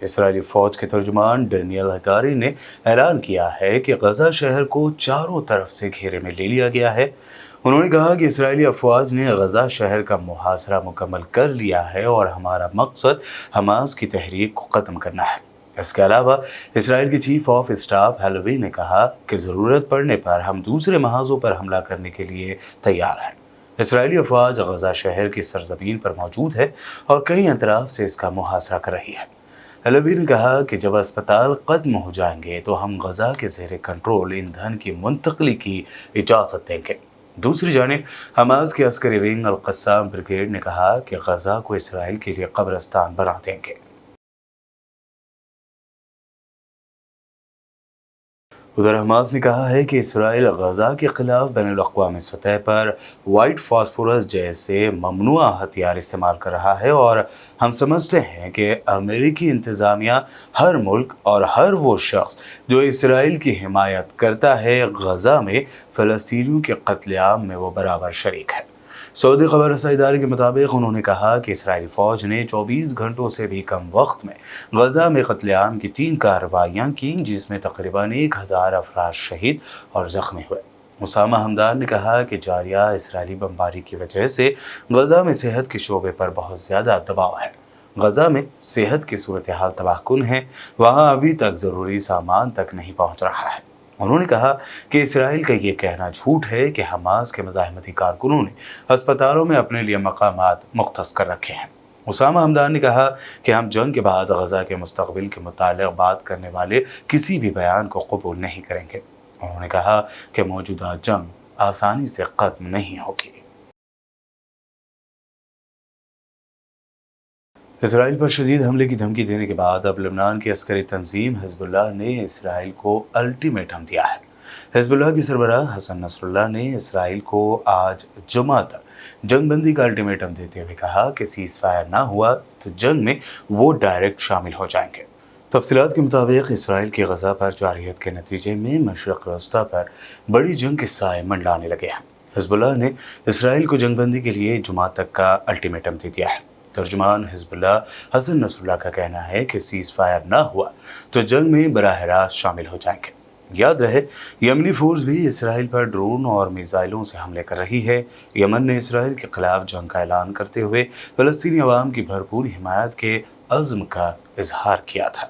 اسرائیلی فوج کے ترجمان ڈینیل ہگاری نے اعلان کیا ہے کہ غزہ شہر کو چاروں طرف سے گھیرے میں لے لیا گیا ہے۔ انہوں نے کہا کہ اسرائیلی افواج نے غزہ شہر کا محاصرہ مکمل کر لیا ہے اور ہمارا مقصد حماس کی تحریک کو ختم کرنا ہے۔ اس کے علاوہ اسرائیل کے چیف آف اسٹاف ہیلوی نے کہا کہ ضرورت پڑنے پر ہم دوسرے محاذوں پر حملہ کرنے کے لیے تیار ہیں۔ اسرائیلی افواج غزہ شہر کی سرزمین پر موجود ہے اور کئی اطراف سے اس کا محاصرہ کر رہی ہے۔ ہیلوی نے کہا کہ جب اسپتال ختم ہو جائیں گے تو ہم غزہ کے زیر کنٹرول ایندھن کی منتقلی کی اجازت دیں گے۔ دوسری جانب حماس کے عسکری ونگ القسام بریگیڈ نے کہا کہ غزہ کو اسرائیل کے لیے قبرستان بنا دیں گے۔ ادھر حماس نے کہا ہے کہ اسرائیل غزہ کے خلاف بین الاقوامی سطح پر وائٹ فاسفورس جیسے ممنوعہ ہتھیار استعمال کر رہا ہے، اور ہم سمجھتے ہیں کہ امریکی انتظامیہ، ہر ملک اور ہر وہ شخص جو اسرائیل کی حمایت کرتا ہے، غزہ میں فلسطینیوں کے قتل عام میں وہ برابر شریک ہے۔ سعودی خبر رساں ادارے کے مطابق انہوں نے کہا کہ اسرائیلی فوج نے 24 گھنٹوں سے بھی کم وقت میں غزہ میں قتل عام کی 3 کارروائیاں کیں، جس میں تقریباً 1000 افراد شہید اور زخمی ہوئے۔ اسامہ حمدان نے کہا کہ جاریہ اسرائیلی بمباری کی وجہ سے غزہ میں صحت کے شعبے پر بہت زیادہ دباؤ ہے۔ غزہ میں صحت کی صورتحال تباہ کن ہے، وہاں ابھی تک ضروری سامان تک نہیں پہنچ رہا ہے۔ انہوں نے کہا کہ اسرائیل کا یہ کہنا جھوٹ ہے کہ حماس کے مزاحمتی کارکنوں نے ہسپتالوں میں اپنے لیے مقامات مختص کر رکھے ہیں۔ اسامہ حمدان نے کہا کہ ہم جنگ کے بعد غزہ کے مستقبل کے متعلق بات کرنے والے کسی بھی بیان کو قبول نہیں کریں گے۔ انہوں نے کہا کہ موجودہ جنگ آسانی سے ختم نہیں ہوگی۔ اسرائیل پر شدید حملے کی دھمکی دینے کے بعد اب لبنان کی عسکری تنظیم حزب اللہ نے اسرائیل کو الٹیمیٹم دیا ہے۔ حزب اللہ کے سربراہ حسن نصر اللہ نے اسرائیل کو آج جمعہ تک جنگ بندی کا الٹیمیٹم دیتے ہوئے کہا کہ سیز فائر نہ ہوا تو جنگ میں وہ ڈائریکٹ شامل ہو جائیں گے۔ تفصیلات کے مطابق اسرائیل کی غزہ پر جارحیت کے نتیجے میں مشرق وسطیٰ پر بڑی جنگ کے سائے منڈلانے لگے ہیں۔ حزب اللہ نے اسرائیل کو جنگ بندی کے لیے جمعہ تک کا الٹیمیٹم دے دیا ہے۔ ترجمان حزب اللہ حسن نصر اللہ کا کہنا ہے کہ سیز فائر نہ ہوا تو جنگ میں براہ راست شامل ہو جائیں گے۔ یاد رہے، یمنی فورس بھی اسرائیل پر ڈرون اور میزائلوں سے حملے کر رہی ہے۔ یمن نے اسرائیل کے خلاف جنگ کا اعلان کرتے ہوئے فلسطینی عوام کی بھرپور حمایت کے عزم کا اظہار کیا تھا۔